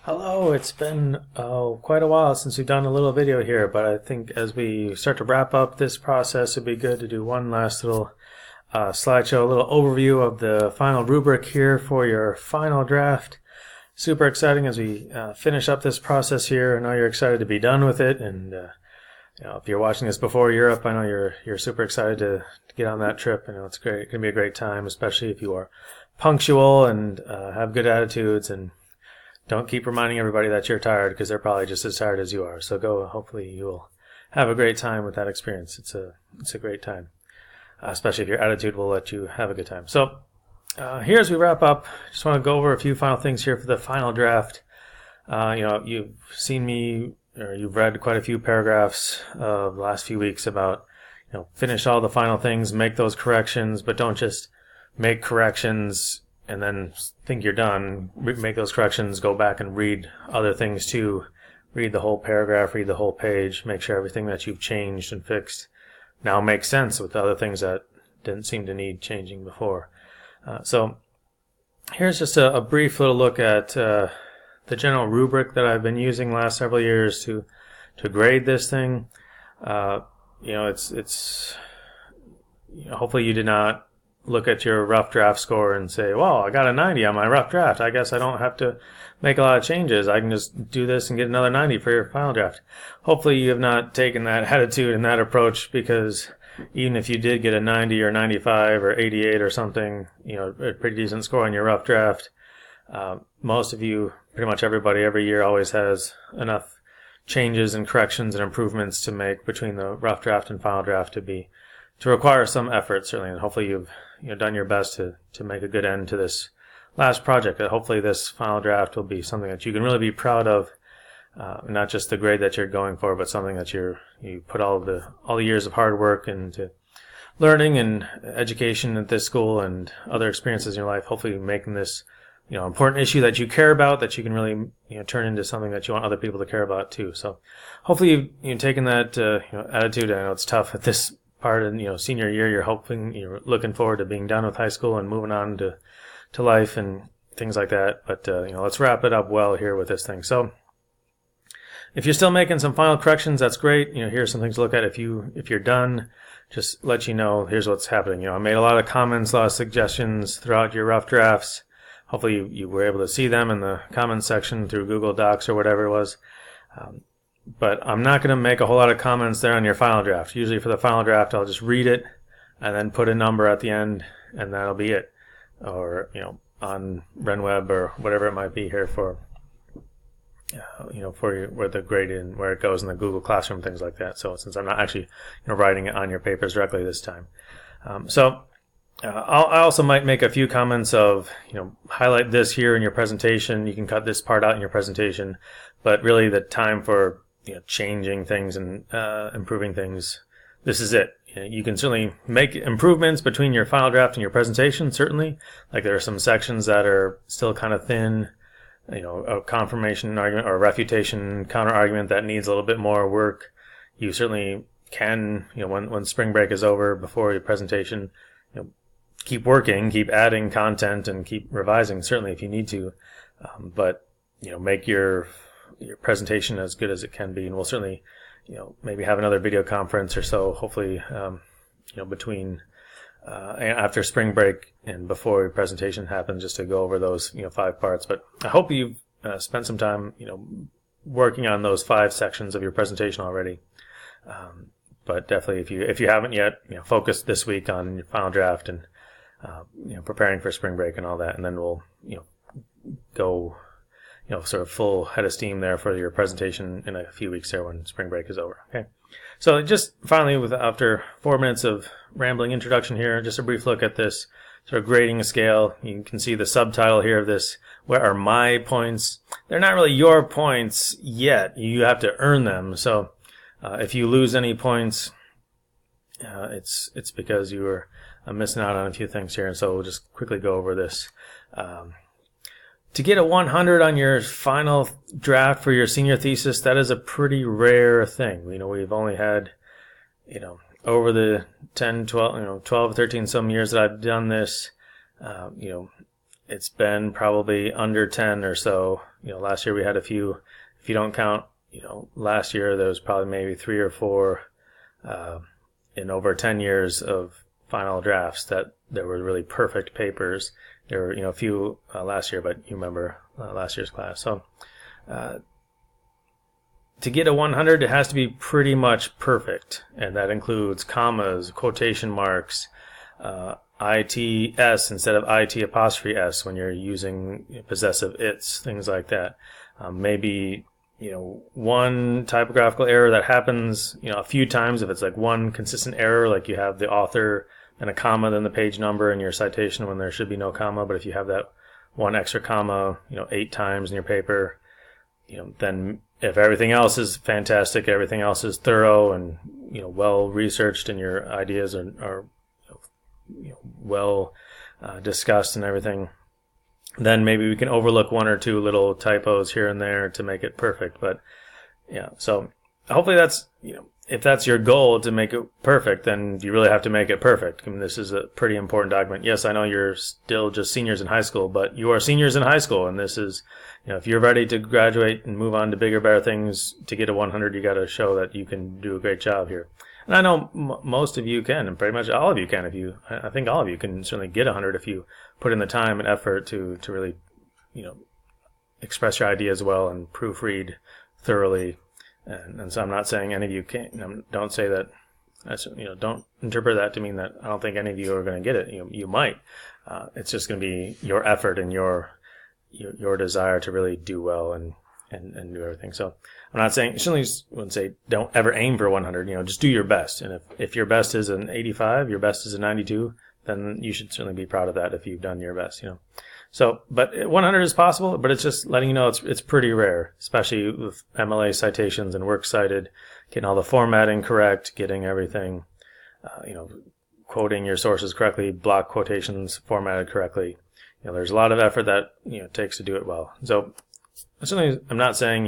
Hello, it's been quite a while since we've done a little video here, but I think as we start to wrap up this process, it'd be good to do one last little slideshow, a little overview of the final rubric here for your final draft. Super exciting as we finish up this process here. I know you're excited to be done with it, and if you're watching this before Europe, I know you're super excited to get on that trip. I know it's great. It's gonna be a great time, especially if you are punctual and have good attitudes and don't keep reminding everybody that you're tired because they're probably just as tired as you are. So go. Hopefully you will have a great time with that experience. It's a great time, especially if your attitude will let you have a good time. So here as we wrap up, just want to go over a few final things here for the final draft. You've seen me, or you've read quite a few paragraphs of the last few weeks about, finish all the final things, make those corrections, but don't just make corrections and then think you're done. Make those corrections, go back and read other things too. Read the whole paragraph, read the whole page, make sure everything that you've changed and fixed now makes sense with the other things that didn't seem to need changing before. So here's just a brief little look at the general rubric that I've been using the last several years to grade this thing. It's hopefully you did not look at your rough draft score and say, well, I got a 90 on my rough draft. I guess I don't have to make a lot of changes. I can just do this and get another 90 for your final draft. Hopefully you have not taken that attitude and that approach, because even if you did get a 90 or 95 or 88 or something, a pretty decent score on your rough draft, most of you, pretty much everybody every year always has enough changes and corrections and improvements to make between the rough draft and final draft to require some effort, certainly. And hopefully you've done your best to make a good end to this last project. Hopefully this final draft will be something that you can really be proud of, not just the grade that you're going for, but something that you put all the years of hard work into learning and education at this school and other experiences in your life. Hopefully making this important issue that you care about, that you can really turn into something that you want other people to care about too. So hopefully you've taken that attitude. I know it's tough at this part of senior year. You're looking forward to being done with high school and moving on to life and things like that. But let's wrap it up well here with this thing. So if you're still making some final corrections, that's great. Here's some things to look at. If you're done, just let you know here's what's happening. I made a lot of comments, a lot of suggestions throughout your rough drafts. Hopefully you were able to see them in the comments section through Google Docs or whatever it was. But I'm not going to make a whole lot of comments there on your final draft. Usually for the final draft, I'll just read it and then put a number at the end, and that'll be it. Or, on RenWeb or whatever it might be here for, where the grade and where it goes in the Google Classroom, things like that. So since I'm not actually, writing it on your papers directly this time. I also might make a few comments of, highlight this here in your presentation. You can cut this part out in your presentation, but really the time for changing things and improving things, this is it. You can certainly make improvements between your final draft and your presentation, certainly. Like there are some sections that are still kind of thin, a confirmation argument or a refutation counter argument that needs a little bit more work. You certainly can, when spring break is over, before your presentation, keep working, keep adding content, and keep revising, certainly if you need to. But make your presentation as good as it can be, and we'll certainly maybe have another video conference or so, hopefully between after spring break and before your presentation happens, just to go over those 5 parts. But I hope you've spent some time working on those 5 sections of your presentation already. But definitely if you haven't yet, focus this week on your final draft and preparing for spring break and all that, and then we'll go sort of full head of steam there for your presentation in a few weeks there when spring break is over. Okay. So just finally, after 4 minutes of rambling introduction here, just a brief look at this sort of grading scale. You can see the subtitle here of this. Where are my points? They're not really your points yet. You have to earn them. So if you lose any points, it's because you were missing out on a few things here. And so we'll just quickly go over this. To get a 100 on your final draft for your senior thesis, that is a pretty rare thing. We've only had, over the 10, 12, 12, 13 some years that I've done this, it's been probably under 10 or so. Last year we had a few. If you don't count, last year there was probably maybe 3 or 4 in over 10 years of final drafts that there were really perfect papers. There were, a few last year, but you remember last year's class. So to get a 100, it has to be pretty much perfect, and that includes commas, quotation marks, ITS instead of IT apostrophe S when you're using possessive its, things like that. Maybe one typographical error that happens a few times. If it's like one consistent error, like you have the author and a comma, then the page number in your citation when there should be no comma. But if you have that one extra comma 8 times in your paper, then if everything else is fantastic, everything else is thorough and well researched, and your ideas are well discussed and everything, then maybe we can overlook 1 or 2 little typos here and there to make it perfect. But so hopefully that's if that's your goal, to make it perfect, then you really have to make it perfect. I mean, this is a pretty important document. Yes, I know you're still just seniors in high school, but you are seniors in high school, and this is, if you're ready to graduate and move on to bigger, better things, to get a 100, you got to show that you can do a great job here. And I know most of you can, and pretty much all of you can. I think all of you can certainly get 100 if you put in the time and effort to really, express your ideas well and proofread thoroughly. And so I'm not saying any of you can't. Don't say that. Don't interpret that to mean that I don't think any of you are going to get it. You might. It's just going to be your effort and your desire to really do well and do everything. So I'm not saying, certainly wouldn't say don't ever aim for 100. Just do your best. And if your best is an 85, your best is a 92, then you should certainly be proud of that if you've done your best. So, but 100 is possible, but it's just letting you know it's pretty rare, especially with MLA citations and works cited, getting all the formatting correct, getting everything, quoting your sources correctly, block quotations formatted correctly. There's a lot of effort that, takes to do it well. So, certainly I'm not saying,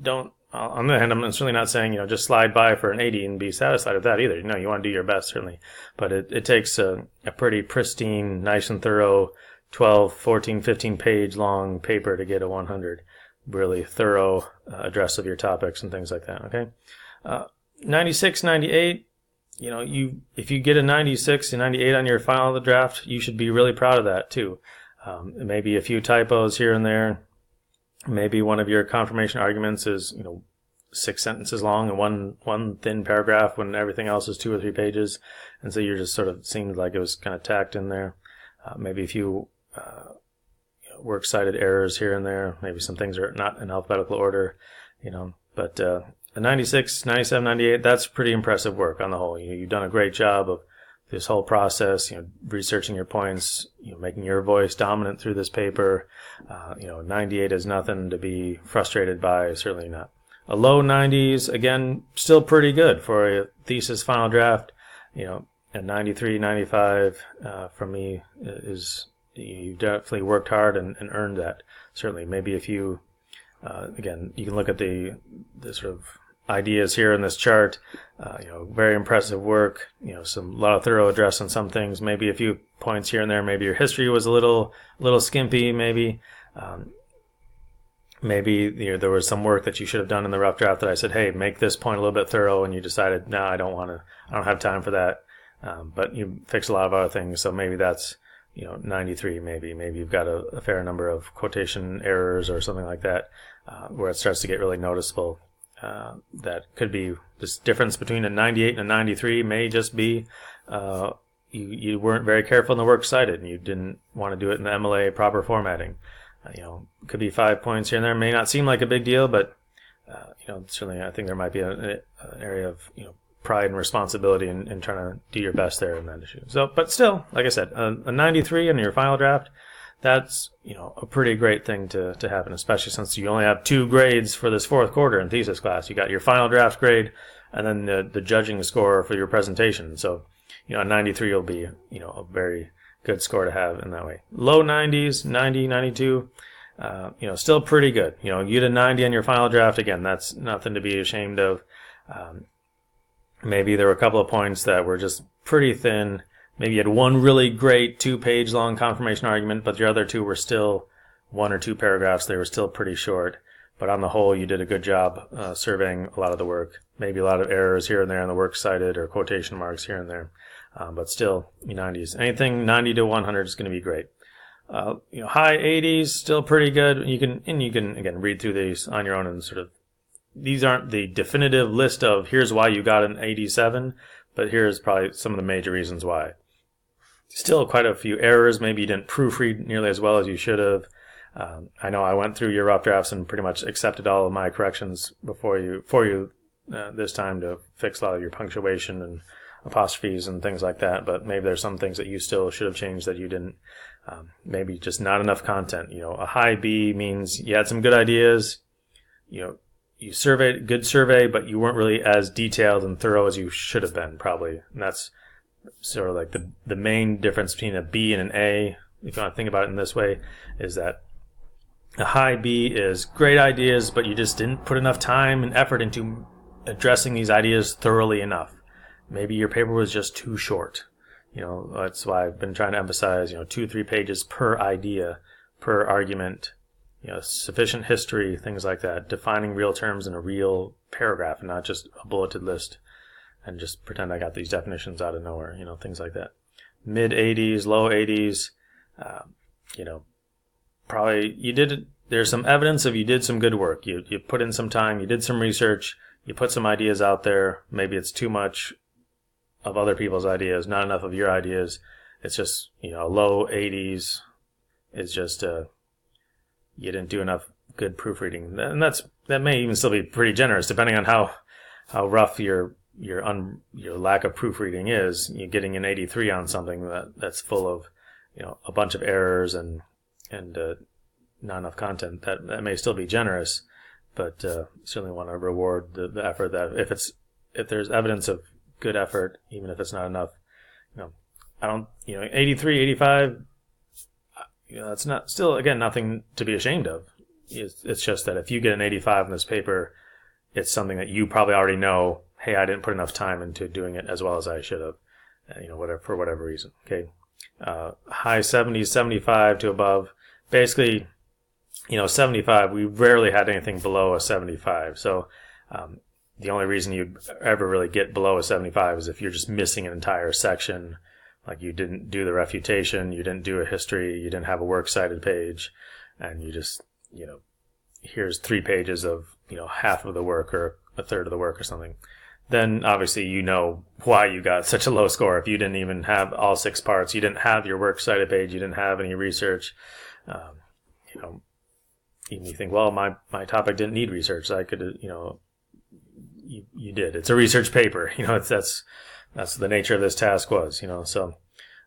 don't, on the other hand, I'm certainly not saying, just slide by for an 80 and be satisfied with that either. You want to do your best, certainly. But it takes a pretty pristine, nice and thorough 12, 14, 15 page long paper to get a 100. Really thorough address of your topics and things like that, okay? 96, 98, if you get a 96 and 98 on your final draft, you should be really proud of that too. Maybe a few typos here and there. Maybe one of your confirmation arguments is, 6 sentences long and one thin paragraph when everything else is 2 or 3 pages. And so you're just sort of seemed like it was kind of tacked in there. Maybe a few works cited errors here and there. Maybe some things are not in alphabetical order, but a 96, 97, 98, that's pretty impressive work on the whole. You've done a great job of this whole process, researching your points, making your voice dominant through this paper. 98 is nothing to be frustrated by, certainly not. A low 90s, again, still pretty good for a thesis final draft. And 93, 95 for me is, you've definitely worked hard and earned that. Certainly, maybe if you, again, you can look at the sort of ideas here in this chart. Very impressive work. A lot of thorough address on some things. Maybe a few points here and there. Maybe your history was a little skimpy. Maybe. Maybe there was some work that you should have done in the rough draft that I said, hey, make this point a little bit thorough, and you decided, no, I don't have time for that. But you fix a lot of other things, so maybe that's 93. Maybe you've got a fair number of quotation errors or something like that, where it starts to get really noticeable. That could be this difference between a 98 and a 93 may just be you weren't very careful in the works cited, and you didn't want to do it in the MLA proper formatting. Could be 5 points here and there. May not seem like a big deal, but certainly I think there might be an area of pride and responsibility in trying to do your best there in that issue. So, but still, like I said, a 93 in your final draft, that's a pretty great thing to happen, especially since you only have 2 grades for this 4th quarter in thesis class. You got your final draft grade and then the judging score for your presentation. So, a 93 will be a very good score to have in that way. Low 90s, 90, 92, still pretty good. You get a 90 on your final draft, again, that's nothing to be ashamed of. Maybe there were a couple of points that were just pretty thin, maybe you had one really great 2-page long confirmation argument, but your other two were still 1 or 2 paragraphs. They were still pretty short. But on the whole, you did a good job surveying a lot of the work. Maybe a lot of errors here and there on the works cited or quotation marks here and there. But still, 90s. Anything 90 to 100 is going to be great. High 80s, still pretty good. You can again read through these on your own and sort of. These aren't the definitive list of here's why you got an 87, but here's probably some of the major reasons why. Still quite a few errors. Maybe you didn't proofread nearly as well as you should have. I know I went through your rough drafts and pretty much accepted all of my corrections for you this time to fix a lot of your punctuation and apostrophes and things like that. But maybe there's some things that you still should have changed that you didn't. Maybe just not enough content. A high B means you had some good ideas. You surveyed, good survey, but you weren't really as detailed and thorough as you should have been, probably. And that's sort of like the main difference between a B and an A, if you want to think about it in this way, is that a high B is great ideas, but you just didn't put enough time and effort into addressing these ideas thoroughly enough. Maybe your paper was just too short. That's why I've been trying to emphasize, 2-3 pages per idea, per argument, sufficient history, things like that, defining real terms in a real paragraph and not just a bulleted list and just pretend I got these definitions out of nowhere, things like that. Mid 80s, low 80s, probably there's some evidence of you did some good work. You put in some time, you did some research, you put some ideas out there. Maybe it's too much of other people's ideas, not enough of your ideas. It's just, low 80s is just, you didn't do enough good proofreading. And that may even still be pretty generous, depending on how rough your lack of proofreading is. You're getting an 83 on something that's full of, a bunch of errors and not enough content. That may still be generous, but certainly want to reward the effort. That if there's evidence of good effort, even if it's not enough, 83, 85. It's not still, again, nothing to be ashamed of. It's just that if you get an 85 in this paper, it's something that you probably already know. Hey, I didn't put enough time into doing it as well as I should have. For whatever reason. Okay. High 70s, 75 to above. Basically, 75, we rarely had anything below a 75. So, the only reason you'd ever really get below a 75 is if you're just missing an entire section. Like you didn't do the refutation, you didn't do a history, you didn't have a works cited page, and you just, here's 3 pages of, half of the work or a third of the work or something. Then obviously why you got such a low score. If you didn't even have all 6 parts, you didn't have your works cited page, you didn't have any research, even you think, well, my topic didn't need research, so I could, you did. It's a research paper, that's the nature of this task was, so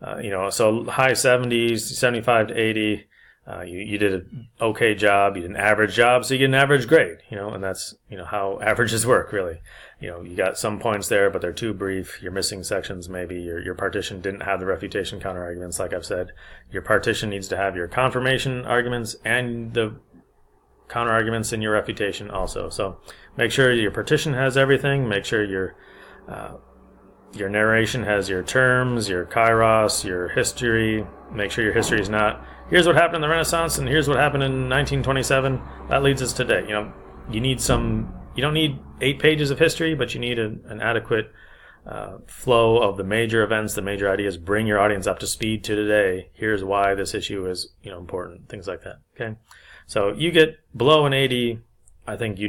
high 70s, 75 to 80, you did an okay job, you did an average job, so you get an average grade, and that's, how averages work, really. You got some points there, but they're too brief. You're missing sections, maybe. Your partition didn't have the refutation counter arguments, like I've said. Your partition needs to have your confirmation arguments and the counter arguments in your refutation also. So make sure your partition has everything. Make sure your narration has your terms, your kairos, your history. Make sure your history is not, here's what happened in the Renaissance and here's what happened in 1927. That leads us today. You don't need 8 pages of history, but you need an adequate flow of the major events, the major ideas. Bring your audience up to speed to today. Here's why this issue is, important. Things like that. Okay. So you get below an 80, I think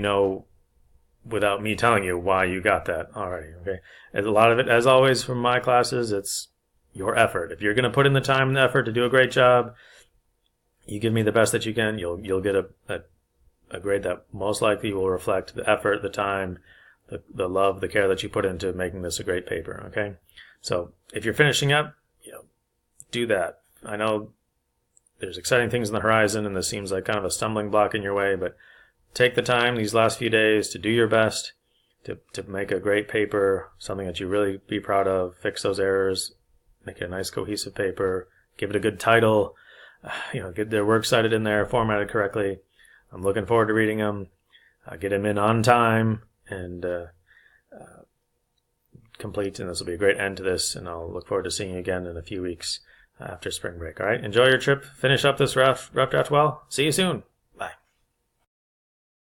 without me telling you why you got that already, okay? And a lot of it, as always, from my classes, it's your effort. If you're going to put in the time and the effort to do a great job, you give me the best that you can, you'll get a grade that most likely will reflect the effort, the time, the love, the care that you put into making this a great paper, okay? So if you're finishing up, do that. I know there's exciting things on the horizon, and this seems like kind of a stumbling block in your way, but take the time these last few days to do your best to make a great paper, something that you really be proud of, fix those errors, make it a nice cohesive paper, give it a good title, get their works cited in there, formatted correctly. I'm looking forward to reading them, get them in on time, and complete, and this will be a great end to this, and I'll look forward to seeing you again in a few weeks after spring break. All right, enjoy your trip. Finish up this rough draft well. See you soon.